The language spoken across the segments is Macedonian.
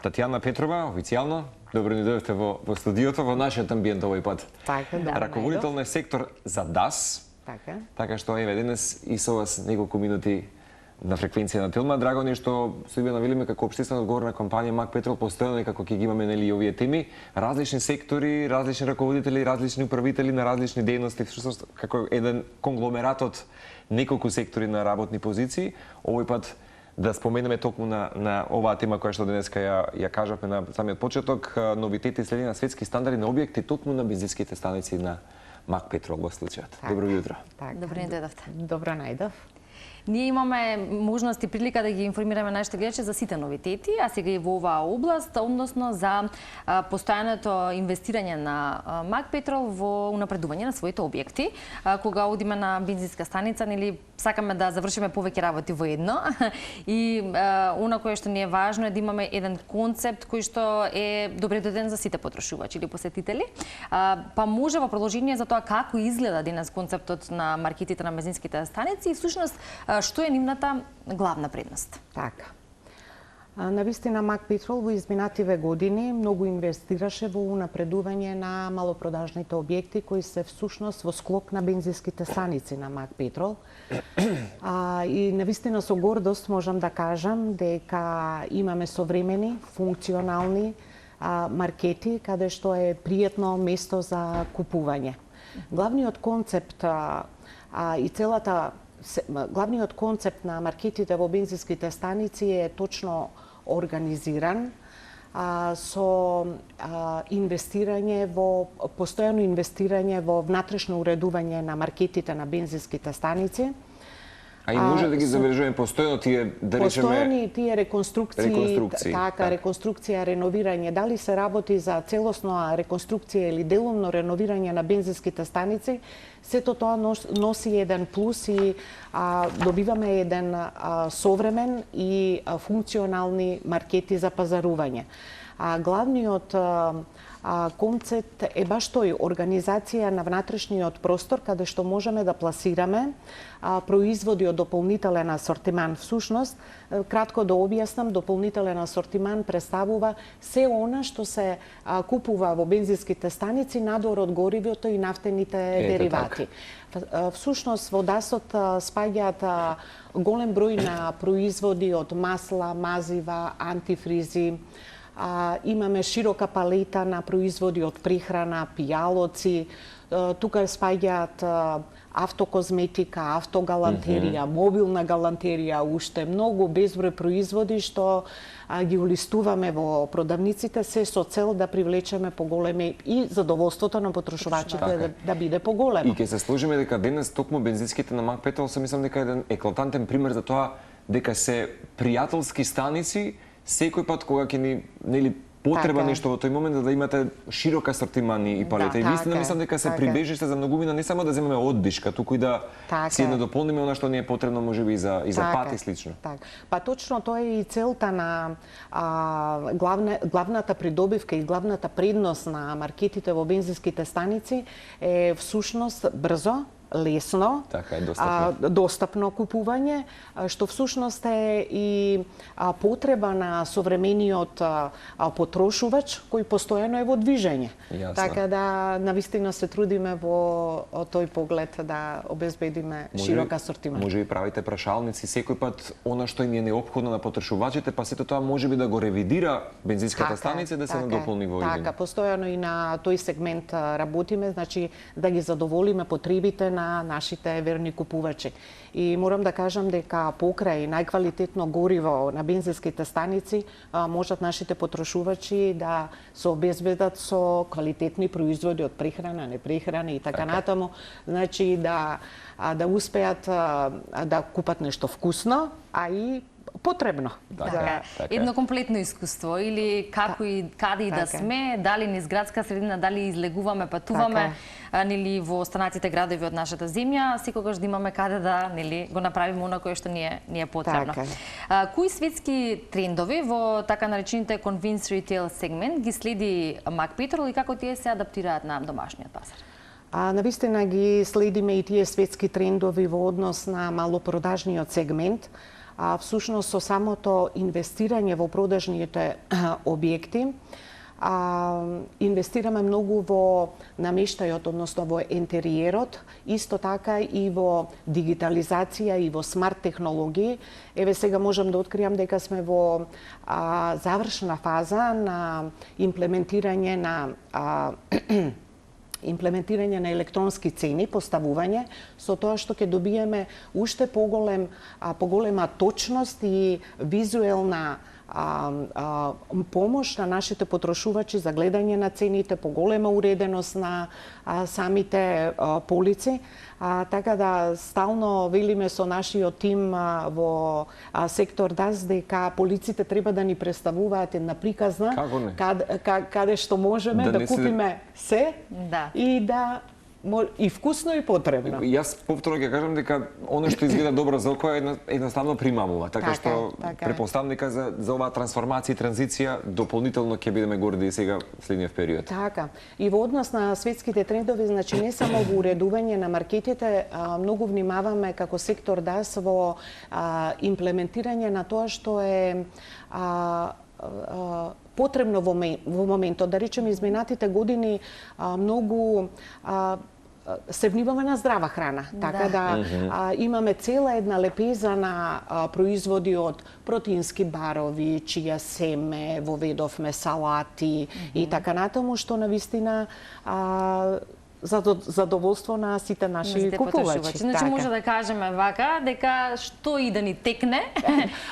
Татјана Петрова, официјално. Добро ни дојдовте во студиото, во нашиот амбиент овој пат. Така, да. Раководител на сектор за ДАС. Така. Така што еве денес и со вас неколку минути на фреквенција на Телма. Драго ни што се ви навилиме како општествена одговорна компанија МАК Петрол, постојано некако ќе ги имаме нели овие теми, различни сектори, различни раководители, различни управители на различни дејности, всушност како еден конгломерат од неколку сектори на работни позиции. Овој пат да споменеме токму на оваа тема која што денеска ја кажавме на самиот почеток, новитети следи на светски стандарди на објекти токму на бензинските станици на МАК Петрол во случајот. Добро јутро. Добро ни дојдовте. Добро најдов. Ние имаме можност и прилика да ги информираме нашите гледачи за сите новитети, а сега и во оваа област, односно за постојаното инвестирање на МАК Петрол во унапредување на своите објекти. Кога одиме на бензинска станица, нели сакаме да завршиме повеќе работи во едно и она кое што ни е важно е да имаме еден концепт кој што е добре дојден за сите потрошувачи или посетители. Па може во продолжение за тоа како изгледа денес концептот на маркетите на бензинските станици и всушност што е нивната главна предност? Така. Навистина МАК Петрол во изминативе години многу инвестираше во унапредување на малопродажните објекти кои се всушност во склоп на бензинските станици на МАК Петрол. И навистина со гордост можам да кажам дека имаме современи, функционални маркети каде што е пријатно место за купување. Главниот концепт Главниот концепт на маркетите во бензинските станици е точно организиран со постојано инвестирање во внатрешно уредување на маркетите на бензинските станици. А и може да ги забележуваме постојано тие, да речеме... Постојани тие реконструкции. Така, реконструкција, реновирање. Дали се работи за целосна реконструкција или делумно реновирање на бензинските станици, сето тоа носи еден плюс и добиваме еден современ и функционални маркети за пазарување. Главниот концепт е баш тој, организација на внатрешниот простор каде што можеме да пласираме производи од дополнителен асортиман. Всушност, кратко да објаснам, дополнителен асортиман представува се она што се купува во бензинските станици надвор од горивото и нафтените деривати. Всушност, во ДАСот спаѓаат голем број на производи од масла, мазива, антифризи, имаме широка палета на производи од прехрана, пијалоци, тука спаѓаат автокозметика, автогалантерија, мобилна галантерија, уште многу безброј производи што ги улистуваме во продавниците се со цел да привлечеме поголеми и задоволството на потрошувачите да биде поголемо. И ќе се сложиме дека денес токму бензинските на МАК Петрол се мислам дека е еден еклатантен пример за тоа дека се пријателски станици секој пат кога ќе ни нели потреба нешто во тој момент да имате широк асортиман и палета. И вистина мислам дека се прибежиште за многумина не само да земеме оддишка, туку и да си дополниме она што ни е потребно можеби и за пат и слично. Па точно тоа е и целта на главната придобивка и главната предност на маркетите во бензинските станици е всушност брзо, лесно, достапно купување, што всушност е и потреба на современиот потрошувач кој постојано е во движење. Така да навистина се трудиме во тој поглед да обезбедиме широк асортиман. Може би правите прашалници секој пат она што им е неопходно на потрошувачите, па сето тоа може би да го ревидира бензинската станица да се надополни во Така, постојано и на тој сегмент работиме, значи да ги задоволиме потребите на нашите верни купувачи. И морам да кажам дека покрај најквалитетно гориво на бензинските станици можат нашите потрошувачи да се обезбедат со квалитетни производи од прехрана, непрехрана и така натаму, значи да успеат да купат нешто вкусно, а и потребно. Едно комплетно искуство или како и каде и да сме, дали низ градска средина, дали излегуваме, патуваме, нели во останатите градови од нашата земја, секогаш да имаме каде да нели го направиме она кое што ни е потребно. Кои светски трендови во така наречените convenience retail сегмент ги следи МАК Петрол и како тие се адаптираат на домашниот пазар? Навистина ги следиме и тие светски трендови во однос на малопродажниот сегмент. всушност со самото инвестирање во продажните објекти, инвестираме многу во намештајот, односно во ентериерот, исто така и во дигитализација и во смарт технологии. Еве сега можам да откриам дека сме во завршна фаза на имплементирање на електронски цени, поставување, со тоа што ќе добиеме уште поголема точност и визуелна помош на нашите потрошувачи за гледање на цените, поголема уреденост на самите полици. Така да стално велиме со нашиот тим во сектор ДАС дека полиците треба да ни представуваат една приказна каде што можеме да купиме се и вкусно и потребно. Јас повторно ќе кажам дека оно што изгледа добро за око е едноставно примамува, така што претпоставам дека за оваа трансформација и транзиција дополнително ќе бидеме горди и сега следниот период. Така. И во однос на светските трендови, значи не само во уредување на маркетите, многу внимаваме како сектор ДАС во имплементирање на тоа што е потребно во моментот. Да речеме, изминатите години многу се внимаваме на здрава храна, така да имаме цела една лепеза на производи од протеински барови, чија семе, воведовме салати и така натаму, што навистина задоволство на сите наши купувачи. Значи може да кажеме вака дека што и да ни текне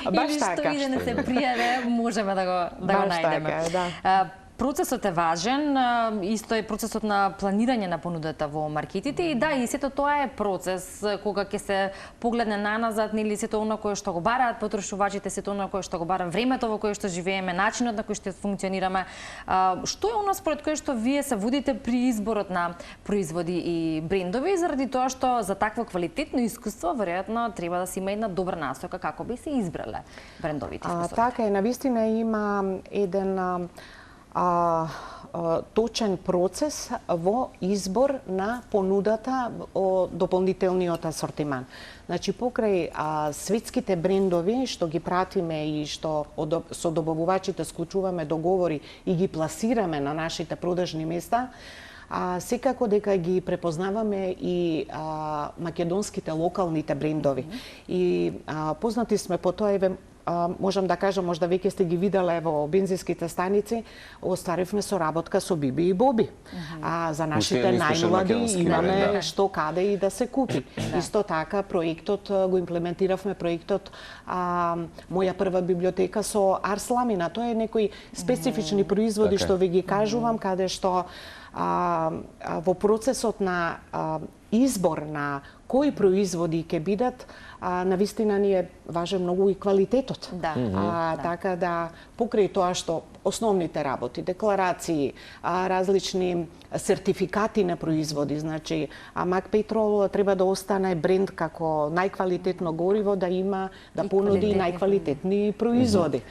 или што и да не се пријаде, можеме да го најдеме. Процесот е важен, исто е процесот на планирање на понудата во маркетите и и сето тоа е процес кога ќе се погледне наназад, нели сето оно кое што го бараат потрошувачите, сето оно кое што го бара времето во кое што живееме, начинот на кој што функционираме. Што е оно според кое што вие се водите при изборот на производи и брендови, заради тоа што за такво квалитетно искуство веројатно треба да се има една добра насока како би се избрале брендовите искуства. Така е, навистина има еден точен процес во избор на понудата о дополнителниот асортиман. Значи, покрај светските брендови што ги пратиме и што со добавувачите склучуваме договори и ги пласираме на нашите продажни места, секако дека ги препознаваме и македонските локалните брендови. И познати сме по тоа, еве, можам да кажам, можда веќе сте ги виделе во бензинските станици, остваривме соработка со Биби и Боби. За нашите најмлади имаме што каде и да се купи. Исто така проектот го имплементиравме, проектот Моја прва библиотека со Арс Ламина. Тоа е некои специфични производи што ви ги кажувам, каде што во процесот на избор на кои производи ќе бидат, навистина ни е важен многу и квалитетот. Така да, покрај тоа што основните работи, декларации, различни сертификати на производи, значи Мак Петрол треба да остане бренд како најквалитетно гориво, да има, да понуди најквалитетни производи.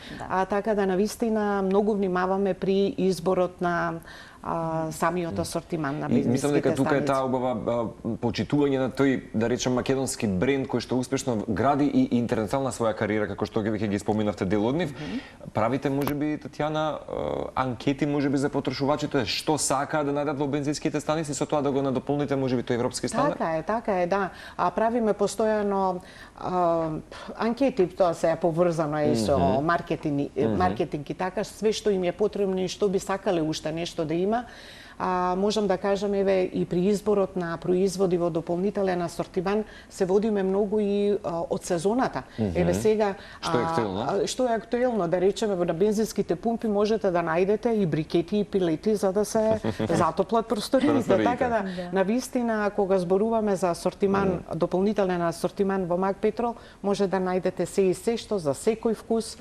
Така да, навистина, многу внимаваме при изборот на самиот асортиман на бензинските станици. Мислам дека тука е таа убава почитување на тој, да речем, македонски бренд кој што успешно гради и интернационална своја кариера, како што веќе ги споминавте дел од нив. Правите, можеби, Татјана, анкети можеби за потрошувачите, што сакаат да најдат во бензинските станици, со тоа да го надополните можеби тој европски стандард? Така е, да. Правиме постојано анкети, тоа се е поврзано и со маркетинг и така, све што им е потребно и што би сакале уште нешто да има. Можам да кажам, еве, и при изборот на производи во дополнителен асортиман се водиме многу и од сезоната. Еве сега што е актуелно, да речеме, на бензинските пумпи можете да најдете и брикети и пилети за да се затоплат просториите. Така да, навистина, кога зборуваме за асортиман, дополнителен асортиман во Мак Петрол, може да најдете се и се што за секој вкус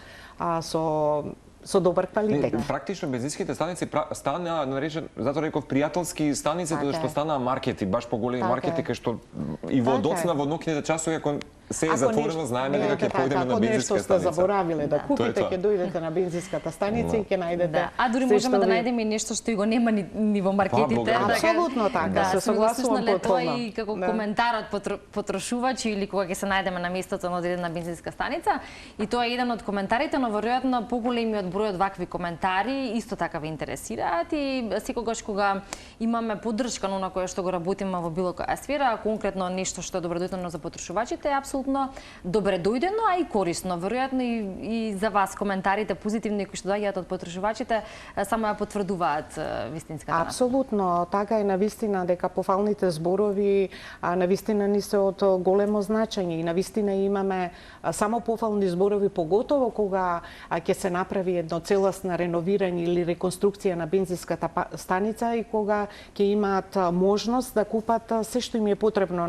со добар квалитет. Практично бензинските станици станаа, наречен, затоа реков, пријателски станици, тоа што станаа маркети, баш поголеми маркети, кај што и во доцна во ноќните часови, ако се е затворено, знаеме дека ќе појдеме на бензинска станица. Ако нешто сте заборавиле да купите, ќе дојдете на бензинската станица и ќе најдете. А дури можеме да најдеме нешто што и го нема ни во маркетите. Апсолутно така, се согласувам потполно. И како коментарот потрошувач или кога ќе се најдеме на местото на одредена бензинска станица, и тоа е еден од коментарите, но веројатно поголемиот број од вакви коментари исто така ве интересираат и секогаш кога имаме поддршка на кое што го работиме во било која сфера, конкретно нешто што е добродојдено за потрошувачите е апсолутно добре дојдено, а и корисно. Веројатно и за вас коментарите позитивни кои што доаѓаат од потрошувачите само ја потврдуваат вистинската настапа. Апсолутно, така е навистина дека пофалните зборови навистина ни се од големо значење и навистина имаме само пофални зборови, поготово кога ќе се направи едно целосно реновирање или реконструкција на бензинската станица и кога ќе имаат можност да купат се што им е потребно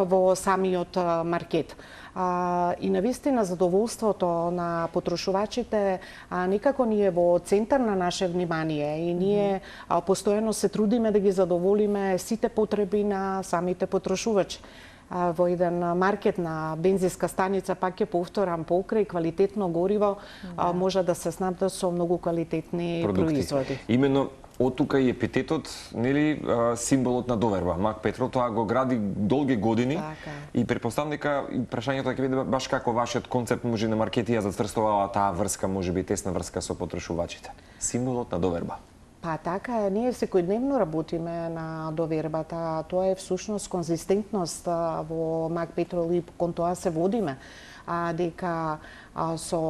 во самиот маркет. И навистина задоволството на потрошувачите некако ни е во центар на наше внимание и ние постојано се трудиме да ги задоволиме сите потреби на самите потрошувачи. Во еден маркет на бензинска станица, пак ќе повторам, покрај квалитетно гориво, може да се снабдат со многу квалитетни производи. Именно од тука и епитетот, нели, символот на доверба. Мак Петрол тоа го гради долги години и претпоставам дека прашањето ќе биде баш како вашиот концепт може на маркетија зацрстувала таа врска, можеби тесна врска со потрошувачите. Символот на доверба. Па така е, ние секојдневно работиме на довербата. Тоа е всушност конзистентност во Мак Петрол и кон тоа се водиме. Дека со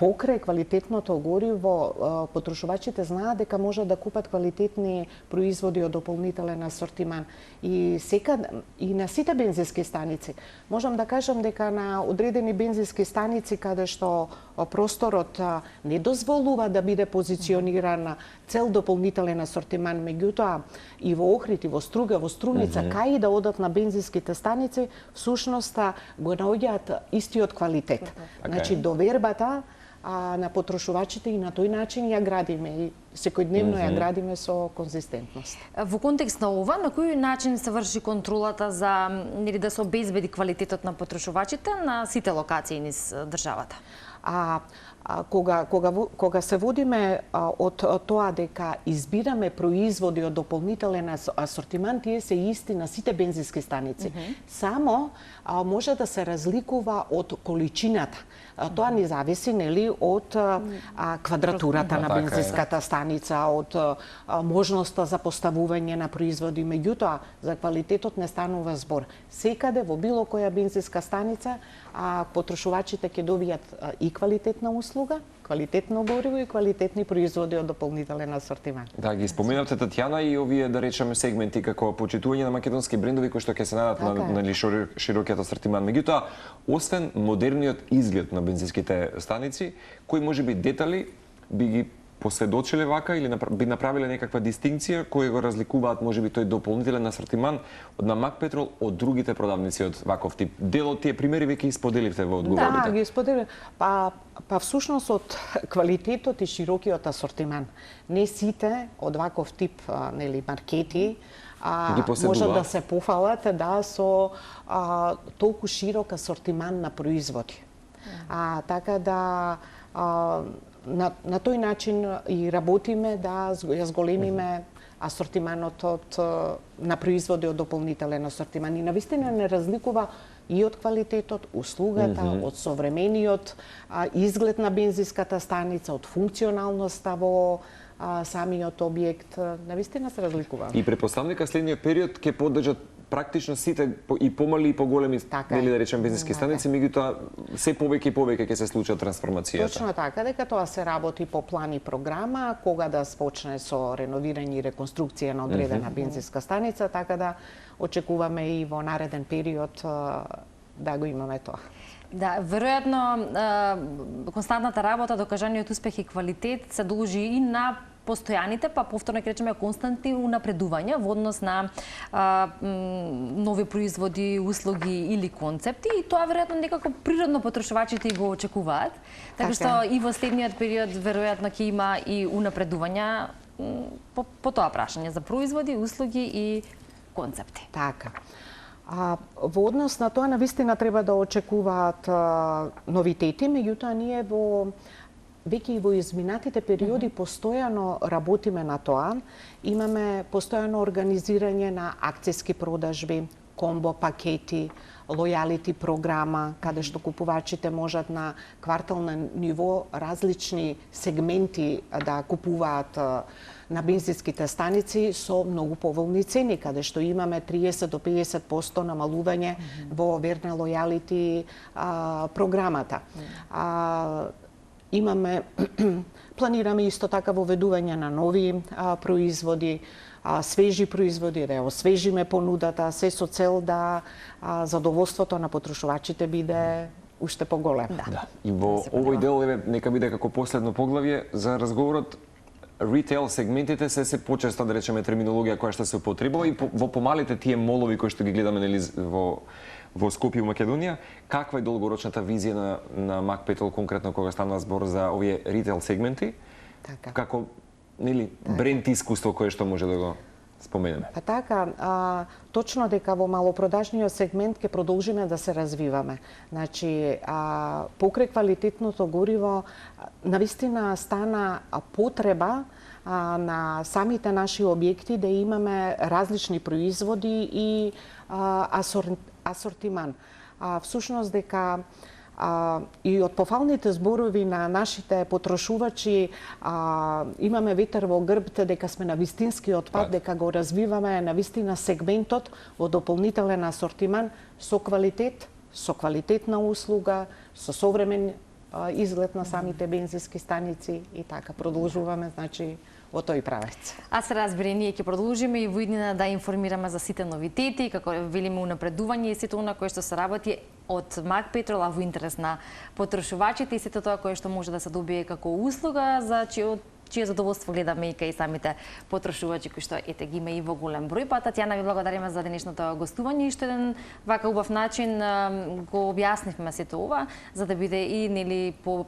покрај квалитетното гориво, потрошувачите знаат дека можат да купат квалитетни производи од дополнителен асортиман. И на сите бензински станици. Можам да кажам дека на одредени бензински станици каде што просторот не дозволува да биде позициониран цел дополнителен асортиман, меѓутоа и во Охрид, и во Струга, во Струница, кај да одат на бензинските станици, всушност го наоѓаат истиот квалитет. Значи довербата на потрошувачите и на тој начин ја градиме и секојдневно ја градиме со конзистентност. Во контекст на ова, на кој начин се врши контролата за да се обезбеди квалитетот на потрошувачите на сите локации низ државата? Кога се водиме од тоа дека избираме производи од дополнителен асортиман, тие се исти на сите бензински станици. Само може да се разликува од количината. Тоа не зависи, нели, од квадратурата на бензинската станица, од можноста за поставување на производи. Меѓутоа, за квалитетот не станува збор. Секаде во било која бензинска станица потрошувачите ќе добијат и квалитетна услуга, квалитетно гориво и квалитетни производи од дополнителен асортиман. Да, ги споменавте, Татјана, и овие, да речеме, сегменти како почитување на македонски брендови кои што ќе се најдат на широкиот асортиман. Меѓутоа, освен модерниот изглед на бензинските станици, кои можеби детали би ги посведочиле вака или би направиле некаква дистинкција кои го разликуваат можеби тој дополнителен асортиман на Мак Петрол од другите продавници од ваков тип? Дел од тие примери веќе исподеливте во одговорите. Да, ги споделив. Па всушност од квалитетот и широкиот асортиман. Не сите од ваков тип нели маркети може да се пофалат со толку широк асортиман на производи. Така да на тој начин и работиме да ја зголемиме асортиманот на производи од дополнителен асортиман. И навистина не разликува и од квалитетот, услугата, од современиот изглед на бензинската станица, од функционалноста во самиот објект. Навистина се разликува. И претпоставам дека следниот период ќе поддржат практично сите и помали и поголеми, нели да речем, бензински станици, меѓутоа се повеќе и повеќе ќе се случи трансформацијата. Точно така, дека тоа се работи по план и програма, кога да почне со реновирање и реконструкција на одредена бензинска станица, така да очекуваме и во нареден период да го имаме тоа. Да, веројатно константната работа, докажаниот успех и квалитет се должи и на постојаните, па повторно ќе речеме константни унапредувања во однос на нови производи, услуги или концепти, и тоа веројатно некако природно потрошувачите го очекуваат. Така што и во следниот период веројатно ќе има и унапредувања по тоа прашање за производи, услуги и концепти. Така. Во однос на тоа, навистина треба да очекуваат новитети, меѓутоа ние веќе и во изминатите периоди постојано работиме на тоа. Имаме постојано организирање на акцијски продажби, комбо пакети, лојалити програма, каде што купувачите можат на квартална ниво различни сегменти да купуваат на бензинските станици со многу поволни цени, каде што имаме 30 до 50% намалување во верна лојалити програмата. Планираме исто така воведување на нови производи, свежи производи, да освежиме понудата, се со цел да задоволството на потрошувачите биде уште поголемо. Да. И во овој дел нека биде како последно поглавје за разговорот. Ритейл сегментите се почесто, да речеме, терминологија која што се употребува и во помалите тие молови кои што ги гледаме во Скопје и Македонија, каква е долгорочната визија на Мак Петрол конкретно кога стана збор за овие ритейл сегменти? Така. Како бренд искуство кое што може да го споменеме? Точно дека во малопродажниот сегмент ќе продолжиме да се развиваме. Значи, покрај квалитетното гориво, навистина стана потреба на самите наши објекти да имаме различни производи и асортиман. Всушност дека и од пофалните зборови на нашите потрошувачи имаме ветер во грб дека сме на вистинскиот пат, дека го развиваме на вистина сегментот во дополнителен асортиман со квалитет, со квалитетна услуга, со современ изглед на самите бензински станици и така продолжуваме, значи, во тој правец. А се разбери, ние ќе продолжиме и во иднина да информираме за сите новитети, како велиме унапредување и сите она кое што се работи од Мак Петрол, а во интерес на потрошувачите и сите тоа кое што може да се добие како услуга, за чие задоволство гледаме и кај самите потрошувачи кои што ги има и во голем број. Татјана, ви благодариме за денешното гостување и што еден вака убав начин го објаснивме сето ова, за да биде и по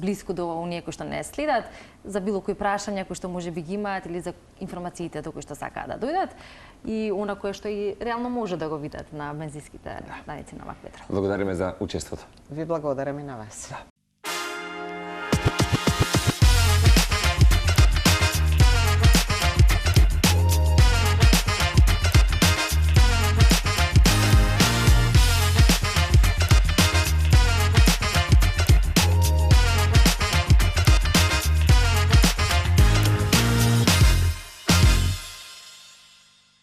блиску до оние кои што не следат, за било кои прашања кои што може би ги имаат или за информациите до кои што сакаат да дојдат и она кое што и реално може да го видат на бензинските станици на Мак Петрол. Благодариме за учеството. Ви благодариме на вас.